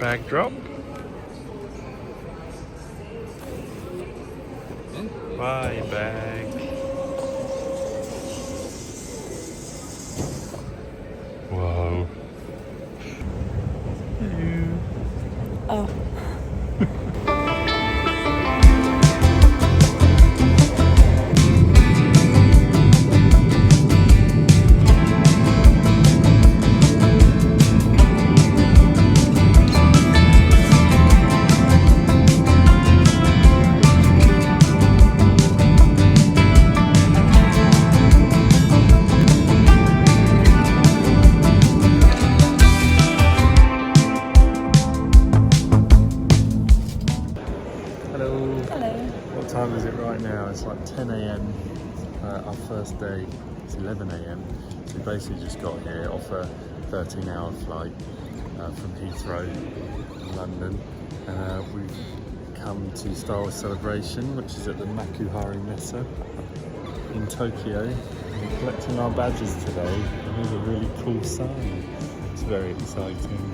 bag drop. Bye bag. Whoa. Oh. What time is it right now? It's like 10 a.m. Our first day. It's 11 a.m. So we basically just got here off a 13-hour flight from Heathrow in London. And we've come to Star Wars Celebration, which is at the Makuhari Messe in Tokyo. We're collecting our badges today, and there's a really cool sign. It's very exciting.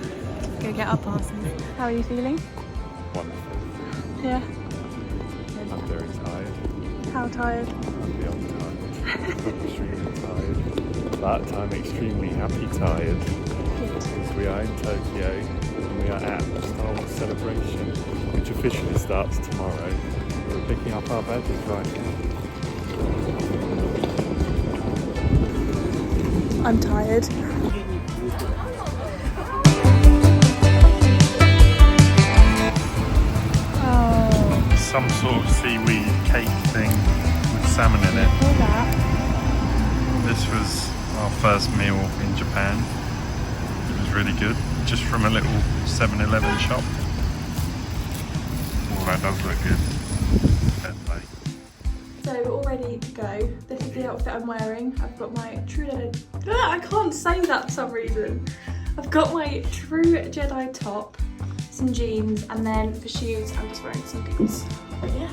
Go get our passes. How are you feeling? Wonderful. Yeah. I'm very tired. How tired? I'm beyond tired. I'm extremely tired. But I'm extremely happy tired. Because we are in Tokyo and we are at the Star Wars Celebration, which officially starts tomorrow. We're picking up our badges right now. I'm tired. Some sort of seaweed cake thing with salmon in it. All that. This was our first meal in Japan. It was really good, just from a little 7-Eleven shop. Oh, that does look good. Fair play. So we're all ready to go. This is the outfit I'm wearing. I've got my true Jedi... I can't say that for some reason. I've got my true Jedi top, some jeans, and then for shoes I'm just wearing some boots. But yeah.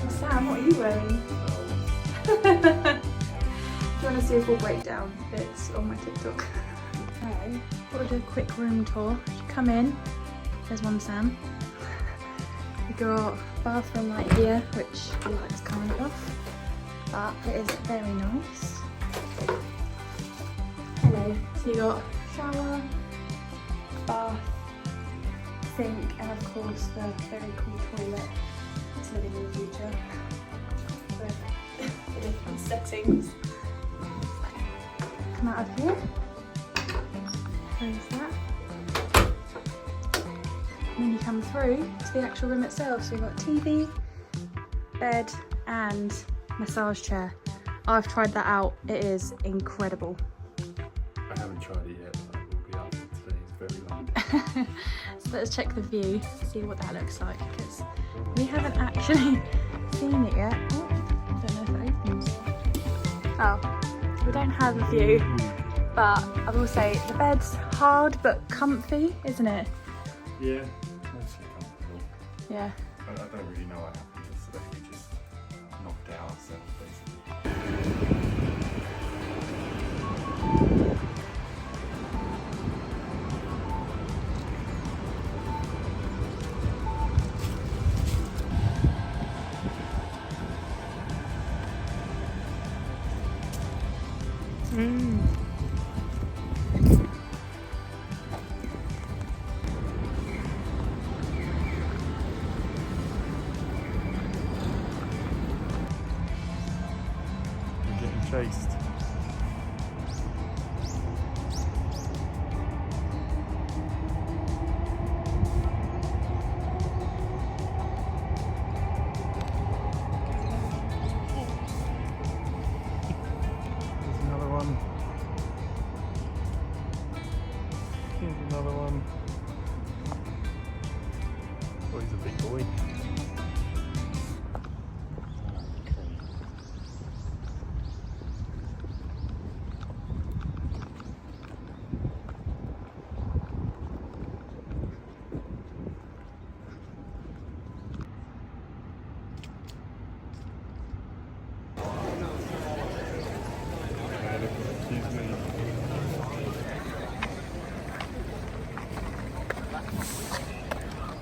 Sam, what are you wearing? Do you want to see a full breakdown? It's on my TikTok. Okay, thought I'd do a quick room tour. Come in, there's one Sam. We got bathroom right here, which he likes kind of, but it is very nice. Hello. So you got shower, bath, sink, and of course the very cool toilet. It's living in the future with the different settings. Come out of here. There's that. And then you come through to the actual room itself. So you've got TV, bed, and massage chair. I've tried that out. It is incredible. I haven't tried it yet, but I will be after today. It's very long. So let's check the view, see what that looks like, because we haven't actually seen it yet. Oh, I don't know if it opens. Oh, we don't have a view, but I will say the bed's hard but comfy, isn't it? Yeah, mostly comfortable. Yeah. I don't really know what happened yesterday. We just knocked out ourselves, basically. We're getting chased. There's another one. Here's another one. Oh, he's a big boy. Excuse me.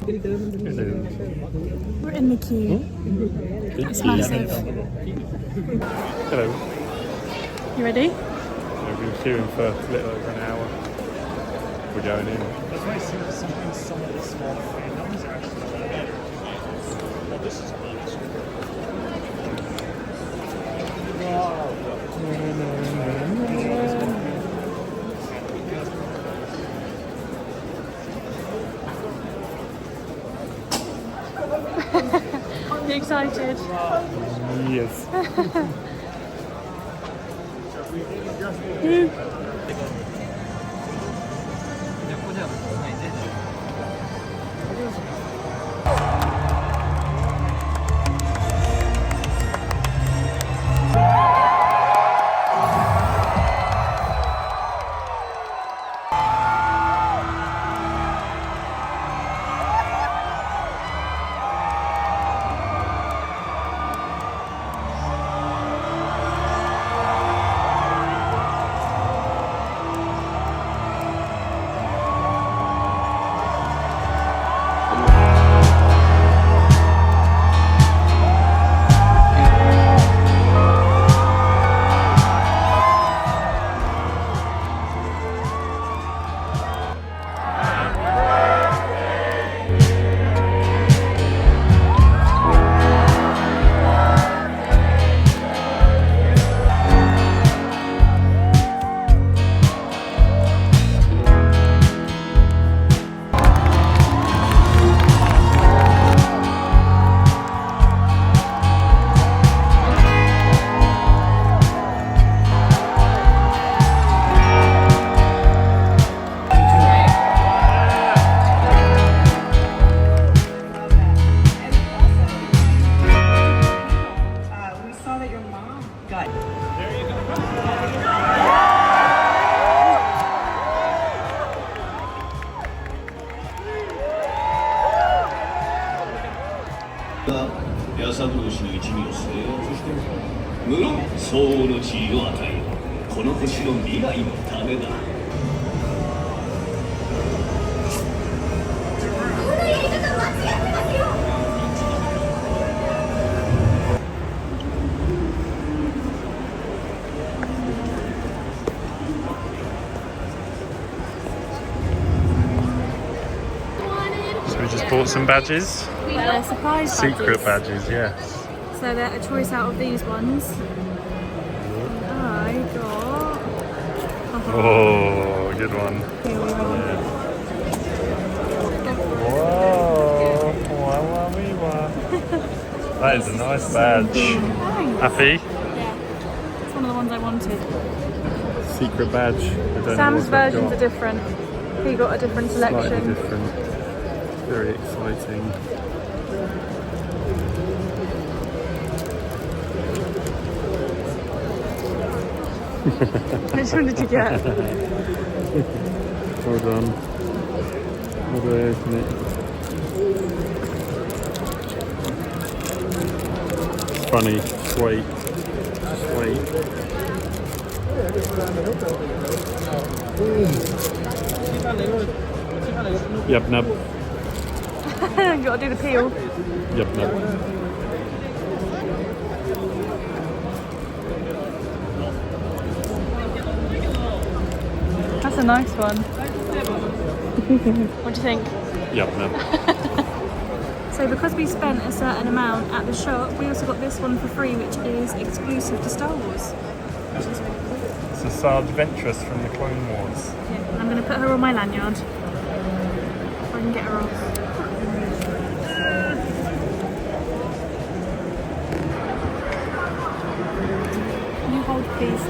We're in the queue. It's massive. Hello. You ready? We've been queuing for a little over an hour. We're going in. That's why sometimes some of the smaller fandoms are actually well, this is Are you excited? Yes. So we just bought some badges. They're surprise Secret badges, yes. So they're a choice out of these ones. I got... Oh, good one. Here we go. Whoa! That is a nice badge. Thanks. Happy? Yeah. It's one of the ones I wanted. Secret badge. I don't know Sam's what versions I've are different. He got a different Slightly selection. different. Very exciting. Which one did you get? Hold on. How do I open it? It's funny. Just wait. Just wait. Yep, nub. Got to do the peel. Yep, nub. That's a nice one. What do you think? Yep, nub. So because we spent a certain amount at the shop, we also got this one for free, which is exclusive to Star Wars. Which is really cool. It's a Sarge Ventress from the Clone Wars. Yeah, I'm going to put her on my lanyard. If I can get her off. Can you hold, please?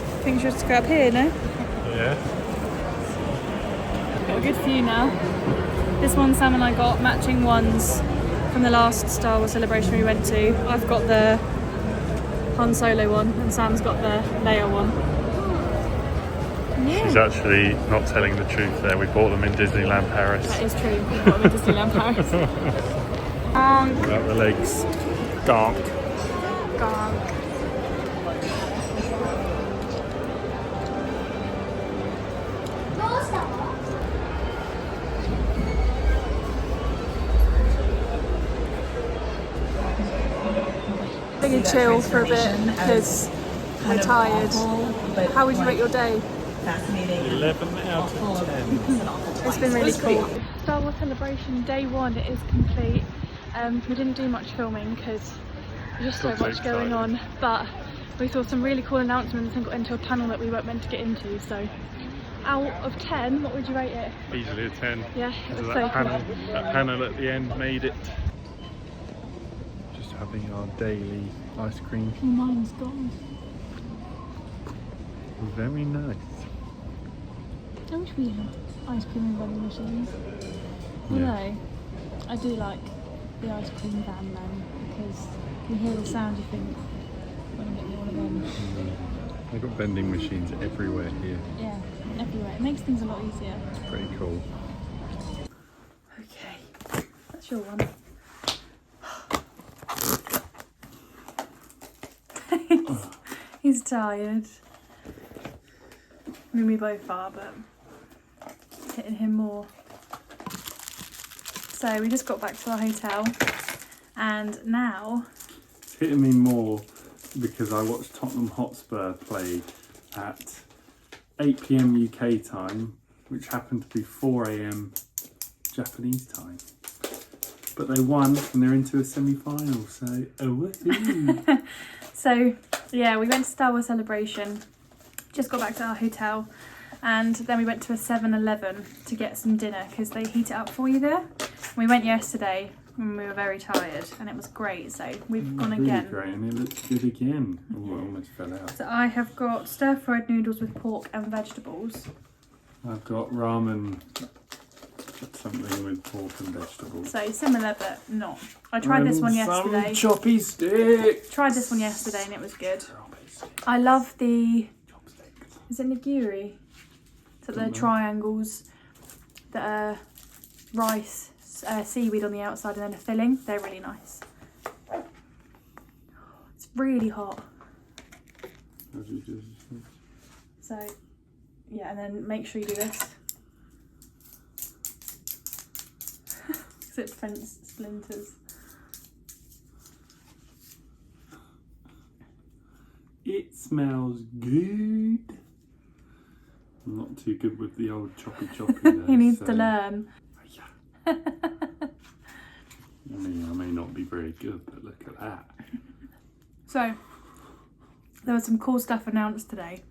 I think you should go up here, no? Yeah. Got a good few now. This one Sam and I got matching ones from the last Star Wars celebration we went to. I've got the Han Solo one and Sam's got the Leia one. Yeah. She's actually not telling the truth there. We bought them in Disneyland Paris. That is true. We got them in Disneyland Paris. Without the legs. Dark. Garg. chill for a bit because we're tired. How would you rate your day? 11 out of 10. It's been really cool. Star Wars Celebration Day 1 is complete. We didn't do much filming because there's just so much going on, but we saw some really cool announcements and got into a panel that we weren't meant to get into. So out of 10, what would you rate it? Easily a 10. Yeah, it was so that cool. panel at the end made it. Just having our daily ice cream. Oh, mine's gone. Very nice. I wish we had ice cream and vending machines. Although, I do like the ice cream van then, because you hear the sound, you think, I'm going to get me one of them. They've got vending machines everywhere here. Yeah, everywhere. It makes things a lot easier. It's pretty cool. Okay, that's your one. He's tired. I mean, we both are, but hitting him more. So we just got back to our hotel, and now It's hitting me more because I watched Tottenham Hotspur play at 8 PM UK time, which happened to be 4 AM Japanese time. But they won and they're into a semi-final, so woohoo! So yeah, we went to Star Wars Celebration, just got back to our hotel, and then we went to a 7-Eleven to get some dinner because they heat it up for you there. We went yesterday and we were very tired and it was great, so we've gone really again. Great, and it looks good again. Oh, it almost fell out. So I have got stir-fried noodles with pork and vegetables. I've got ramen, something with pork and vegetables. So similar but not. I tried this one yesterday. Some choppy sticks. Tried this one yesterday and it was good. Choppy sticks. I love the, Chopsticks. is it nigiri? So the triangles that are rice, seaweed on the outside and then a filling. They're really nice. It's really hot. As you just said. So yeah, and then make sure you do this. Because it prevents splinters. It smells good. I'm not too good with the old choppy though. He needs to learn. I mean, I may not be very good, but look at that. So there was some cool stuff announced today.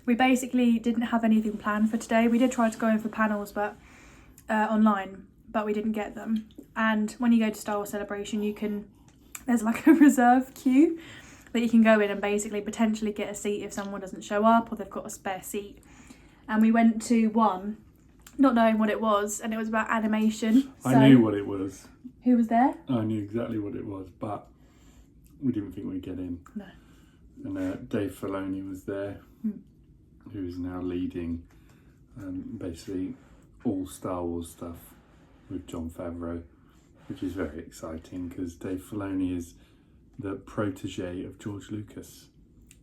We basically didn't have anything planned for today. We did try to go in for panels, but online, but we didn't get them. And when you go to Star Wars Celebration, there's like a reserve queue that you can go in and basically potentially get a seat if someone doesn't show up or they've got a spare seat. And we went to one, not knowing what it was, and it was about animation. So, I knew what it was. who was there? I knew exactly what it was, but we didn't think we'd get in. No. And Dave Filoni was there, who is now leading basically all Star Wars stuff with Jon Favreau, which is very exciting because Dave Filoni is the protege of George Lucas.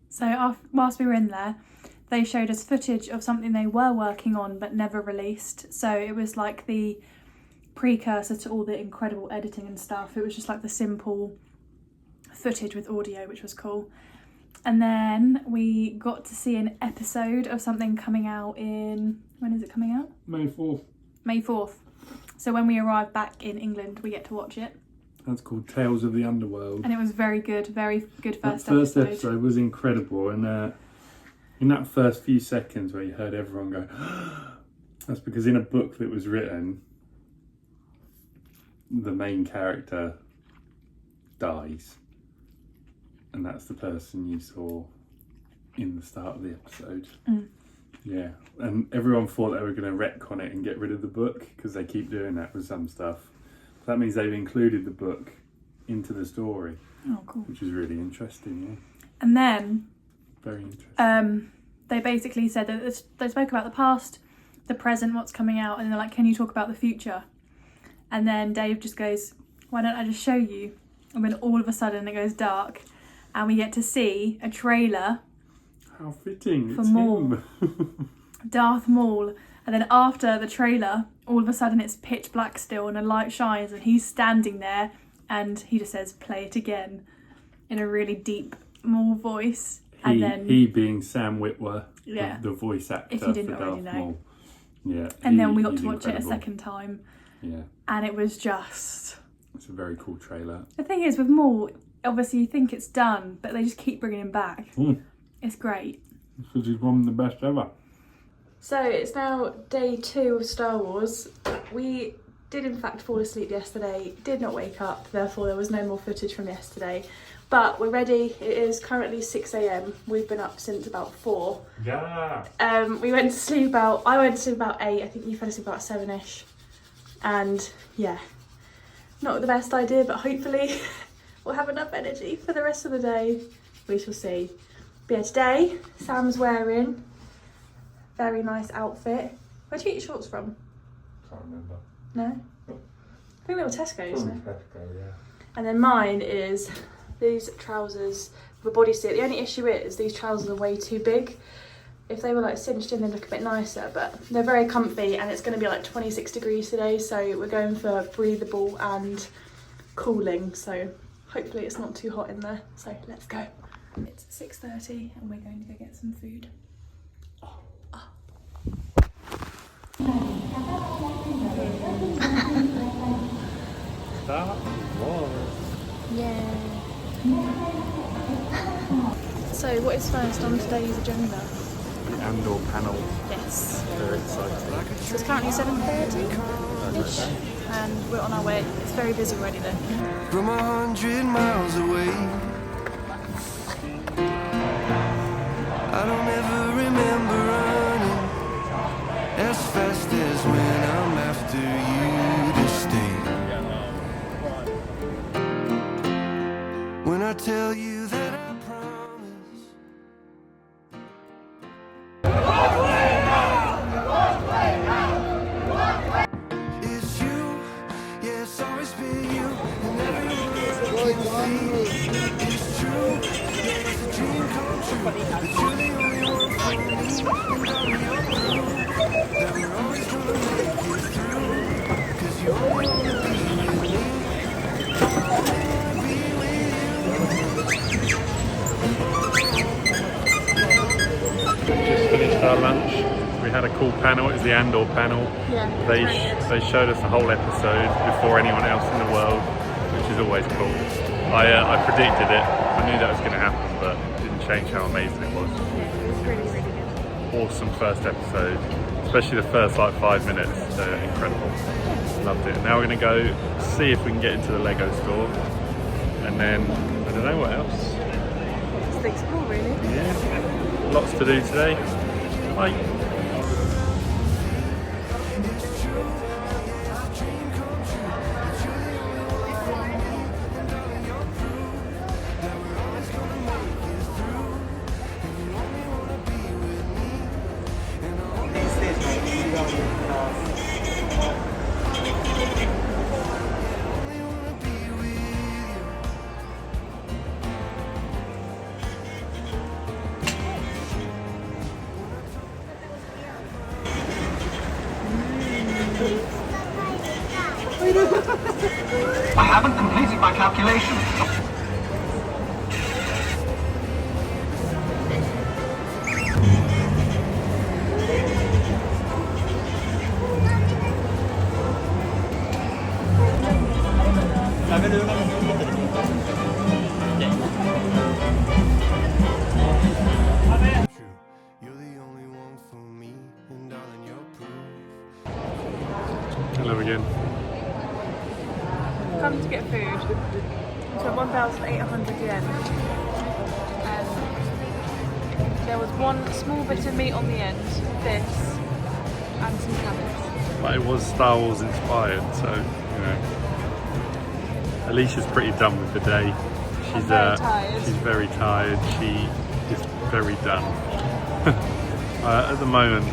So whilst we were in there, they showed us footage of something they were working on but never released. So it was like the precursor to all the incredible editing and stuff. It was just like the simple footage with audio, which was cool. And then we got to see an episode of something coming out in, when is it coming out? May 4th. May 4th. So when we arrive back in England, we get to watch it. That's called Tales of the Underworld. And it was very good first First episode. episode was incredible, and in that first few seconds where you heard everyone go, that's because in a book that was written, the main character dies, and that's the person you saw in the start of the episode. Yeah, and everyone thought they were going to retcon it and get rid of the book because they keep doing that with some stuff. That means they've included the book into the story. Oh, cool. Which is really interesting, yeah. And then Very interesting. they basically said that they spoke about the past, the present, what's coming out, and they're like, can you talk about the future? And then Dave just goes, why don't I just show you? And then all of a sudden it goes dark and we get to see a trailer How fitting, for it's Maul. him. Darth Maul. And then after the trailer, all of a sudden it's pitch black still and a light shines and he's standing there and he just says, play it again. in a really deep Maul voice. He being Sam Witwer, Yeah. the voice actor If you didn't for already Darth know. Maul. Yeah. And then we got he's to watch it a incredible. second time. Yeah. And it was just... It's a very cool trailer. The thing is, with Maul, obviously you think it's done, but they just keep bringing him back. It's great. Because he's one of the best ever. So it's now day 2 of Star Wars. We did in fact fall asleep yesterday, did not wake up, therefore there was no more footage from yesterday. But we're ready. It is currently 6 AM. We've been up since about 4. Yeah. We went to sleep about, I went to sleep about 8, I think you fell asleep about 7ish. And yeah, not the best idea, but hopefully we'll have enough energy for the rest of the day. We shall see. But yeah, today Sam's wearing a very nice outfit. Where'd you get your shorts from? Can't remember. No? I think they were Tesco's. No? Tesco, yeah. And then mine is these trousers with a bodysuit. The only issue is these trousers are way too big. If they were like cinched in, they'd look a bit nicer, but they're very comfy and it's going to be like 26 degrees today, so we're going for breathable and cooling, so hopefully it's not too hot in there. So let's go. It's 6:30 and we're going to go get some food. That was. Yeah. So what is first on today's agenda? The Andor panel. Yes. Very exciting. So it's currently 7:30-ish and we're on our way. It's very busy already though. From 100 miles away, I don't ever remember running as fast as when I'm after you to stay. When I tell you that I promise. It's you, yeah, it's always been you, and everyone else can see. It's true, yeah, it's a dream come true, that you're the only one for me, and I'm your proof, that we're always gonna make it through, 'cause you only wanna be with me, only wanna be with you. Just finished our lunch. We had a cool panel. It was the Andor panel. Yeah. They showed us the whole episode before anyone else in the world, which is always cool. I predicted it. I knew that was going to happen, but it didn't change how amazing it was. Yeah, it was really, really good. Awesome first episode, especially the first like 5 minutes. Incredible. Loved it. Now we're going to go see if we can get into the Lego store, and then I don't know what else. Just explore really. Yeah, lots to do today. Bye. I haven't completed my calculation. You're the only one for me, and darling, you're proof. Hello again. Come to get food. So 1,800 yen. And there was one small bit of meat on the end, this, and some cabbage. But it was Star Wars inspired, so you know. Alicia's pretty done with the day. She's very tired. She's very tired. She is very done. At the moment,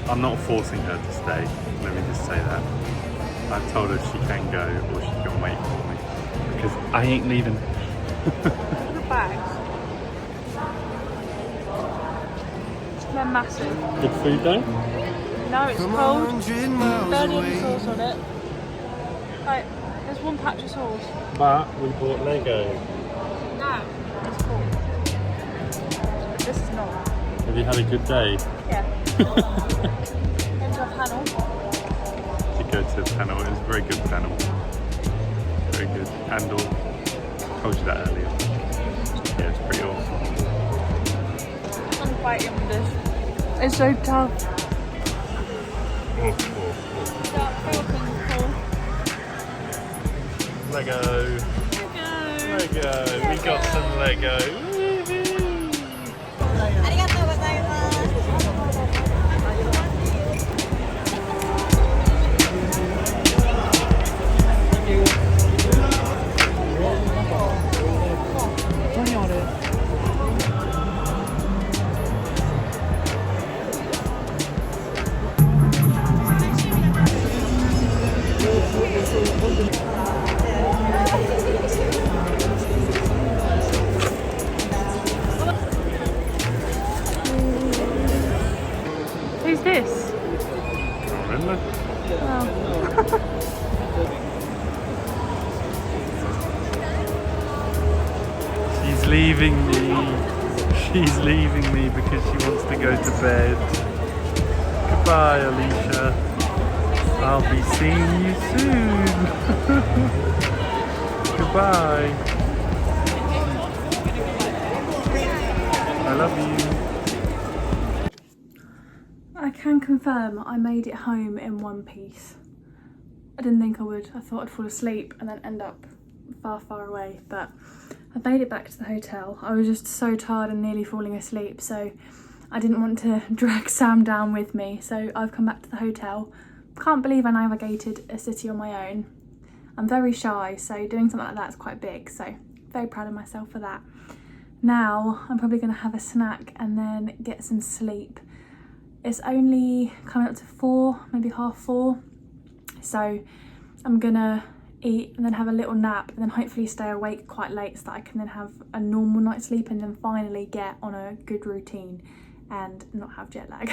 I'm not forcing her to stay. Let me just say that. I've told her she can go or she can wait for me because I ain't leaving. The bags. They're massive. Good food though. No, it's From cold. 100 miles Barely any away. sauce on it. Like, there's one patch of sauce. But we bought Lego. you had a good day? Yeah. Went to a panel. Did go to a panel. It was a very good panel. Very good. Handle. Told you that earlier. Yeah, it's pretty awesome. I'm fighting with this. It's so tough. Lego. Lego. We got some Lego. Who's this? Can't remember. She's leaving me. She's leaving me because she wants to go to bed. Goodbye, Elisha. I'll be seeing you soon. Goodbye. I love you. I can confirm I made it home in one piece. I didn't think I would. I thought I'd fall asleep and then end up far, far away, but I made it back to the hotel. I was just so tired and nearly falling asleep, so I didn't want to drag Sam down with me, so I've come back to the hotel. Can't believe I navigated a city on my own. I'm very shy, so doing something like that is quite big, so very proud of myself for that. Now I'm probably going to have a snack and then get some sleep. It's only coming up to 4, maybe half 4, so I'm gonna eat and then have a little nap and then hopefully stay awake quite late so that I can then have a normal night's sleep and then finally get on a good routine and not have jet lag.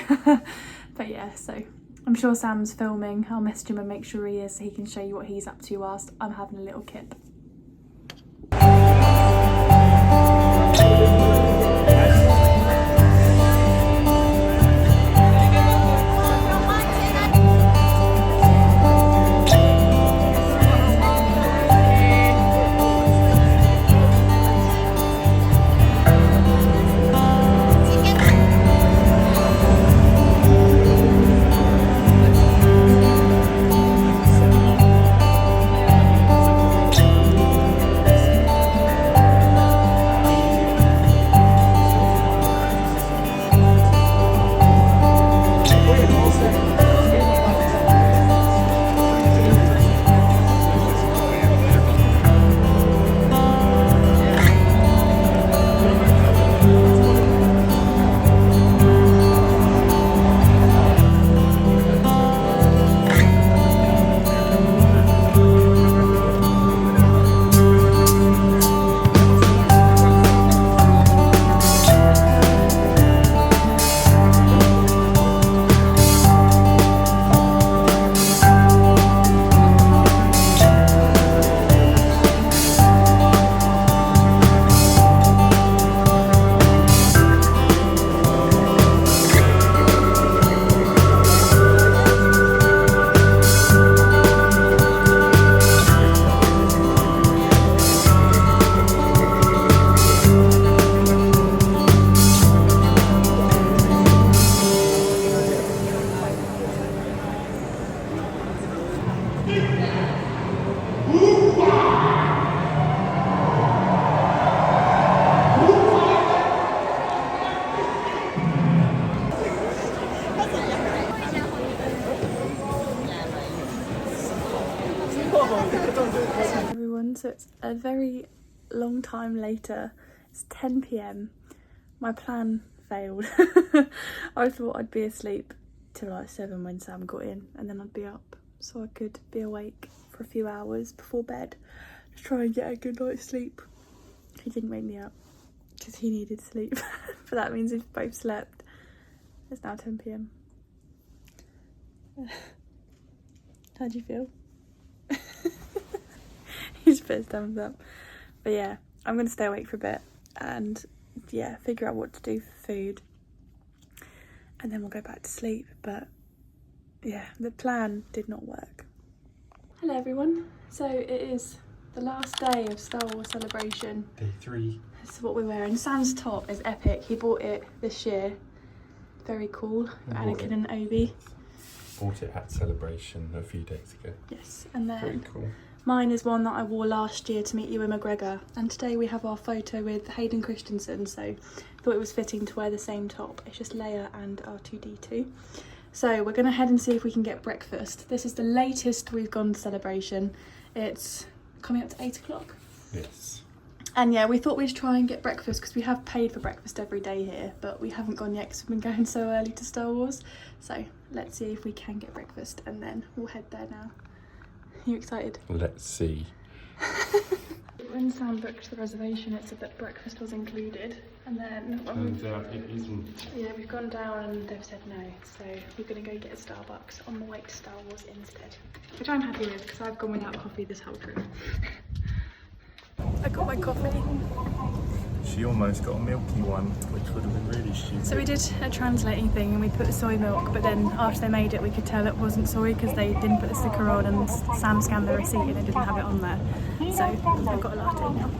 But yeah, so I'm sure Sam's filming. I'll message him and make sure he is so he can show you what he's up to whilst I'm having a little kip. Everyone, so it's a very long time later. It's 10 p.m. My plan failed. I thought I'd be asleep till like 7 when Sam got in and then I'd be up so I could be awake for a few hours before bed to try and get a good night's sleep. He didn't wake me up because he needed sleep. But that means we've both slept. It's now 10 p.m. How do you feel? He's put his thumbs up. But yeah, I'm going to stay awake for a bit and yeah, figure out what to do for food. and then we'll go back to sleep. But yeah, the plan did not work. Hello everyone. So it is the last day of Star Wars Celebration. Day 3. This is what we're wearing. Sam's top is epic. He bought it this year. Very cool. Anakin and Obi. Bought it at Celebration a few days ago. Yes, and then Very cool. mine is one that I wore last year to meet Ewan McGregor. And today we have our photo with Hayden Christensen, so I thought it was fitting to wear the same top. It's just Leia and R2-D2. So we're going to head and see if we can get breakfast. This is the latest we've gone to Celebration. It's coming up to 8 o'clock. Yes. And yeah, we thought we'd try and get breakfast because we have paid for breakfast every day here, but we haven't gone yet because we've been going so early to Star Wars. So let's see if we can get breakfast and then we'll head there now. Are you excited? Let's see. When Sam booked the reservation, it said that breakfast was included, and then Turns out it isn't. yeah, we've gone down and they've said no, so we're going to go get a Starbucks on the way to Star Wars instead, which I'm happy with because I've gone without coffee this whole trip. I got my coffee. She almost got a milky one, which would have been really stupid. So we did a translating thing and we put the soy milk, but then after they made it we could tell it wasn't soy because they didn't put the sticker on, and Sam scanned the receipt and it didn't have it on there. So I've got a latte now.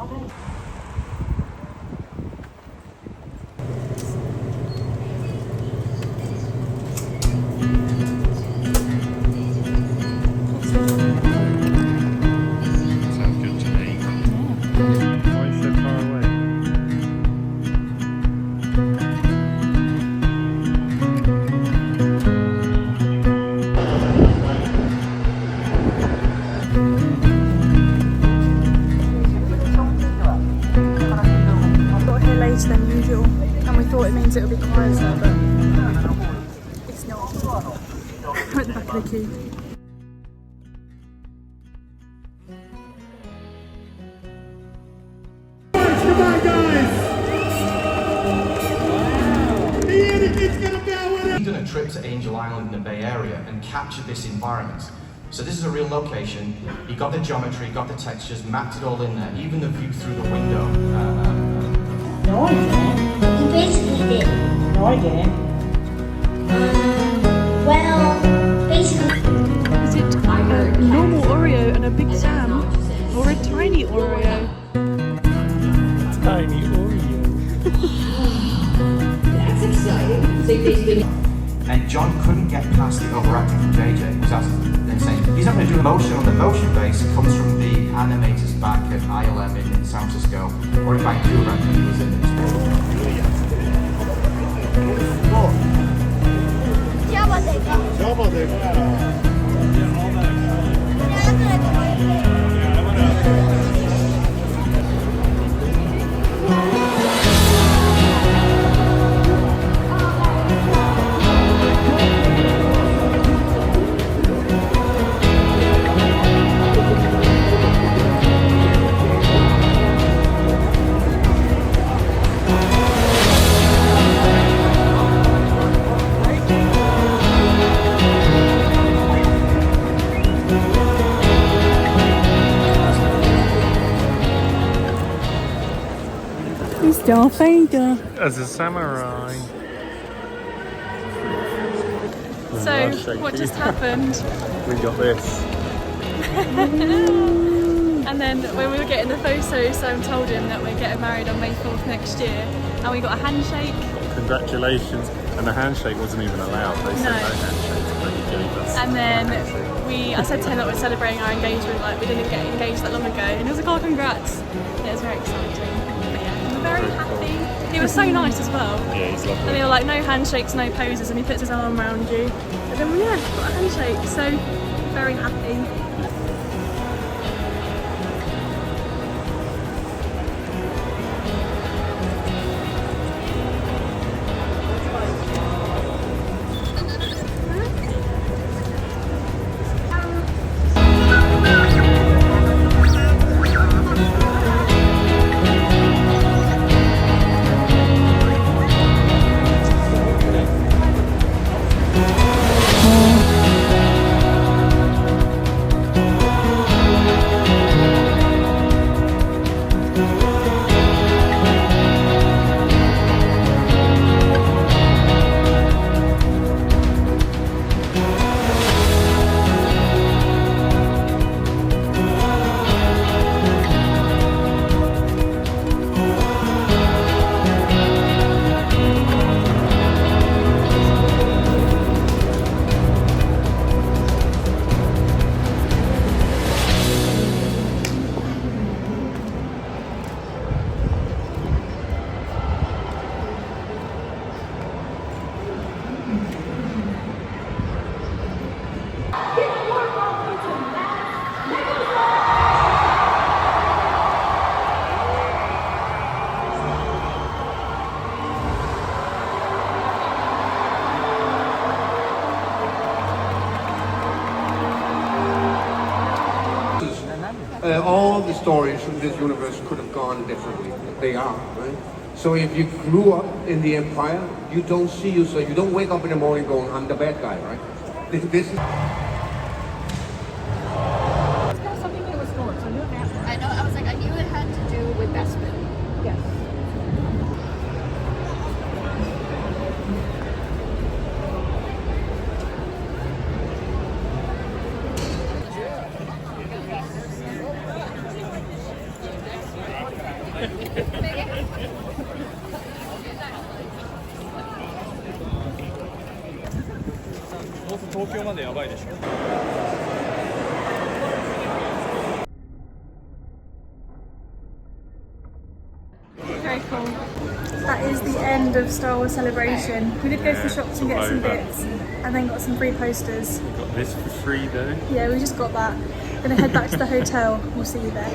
Sounds good to me. Why so far away? Got here later than usual and we thought it means it'll be quieter, but it's not. We're at the back of the queue. Come on, guys! The enemy's gonna bow with it! We've done a trip to Angel Island in the Bay Area and captured this environment. So this is a real location. You got the geometry, got the textures, mapped it all in there, even the view through the window. No, I didn't. You basically did. No, I didn't. Well, basically. Is it a normal Oreo and a big Sam, or a tiny Oreo? Tiny Oreo. That's exciting. So you basically. And John couldn't get past the overacting from JJ. He was asking, then saying, he's not going to do motion on the motion base. It comes from the animators back at ILM in San Francisco, or in Vancouver, I think he was in it. Darth Vader. As a samurai. So, what just happened? We got this. And then when we were getting the photo, Sam told him that we're getting married on May 4th next year. And we got a handshake. Congratulations. And the handshake wasn't even allowed. They said no handshakes, but he gave us. And then I said to him that we're celebrating our engagement, like we didn't get engaged that long ago. And he was like, oh, congrats. And it was very exciting. But yeah, we're very happy. He was so nice as well. Yeah, he's lovely. And they were like, no handshakes, no poses, and he puts his arm around you. And then, yeah, got a handshake. So, very happy. stories in this universe could have gone differently. They are, right? So if you grew up in the Empire, you don't see yourself, you don't wake up in the morning going, I'm the bad guy, right? This is... I know, I was like, I knew it had to do with Bespin. Yes. Very cool. That is the end of Star Wars Celebration. We did go to the shops and get some bits and then got some free posters. Got this for free though. Yeah, we just got that. Gonna head back to the hotel. We'll see you there.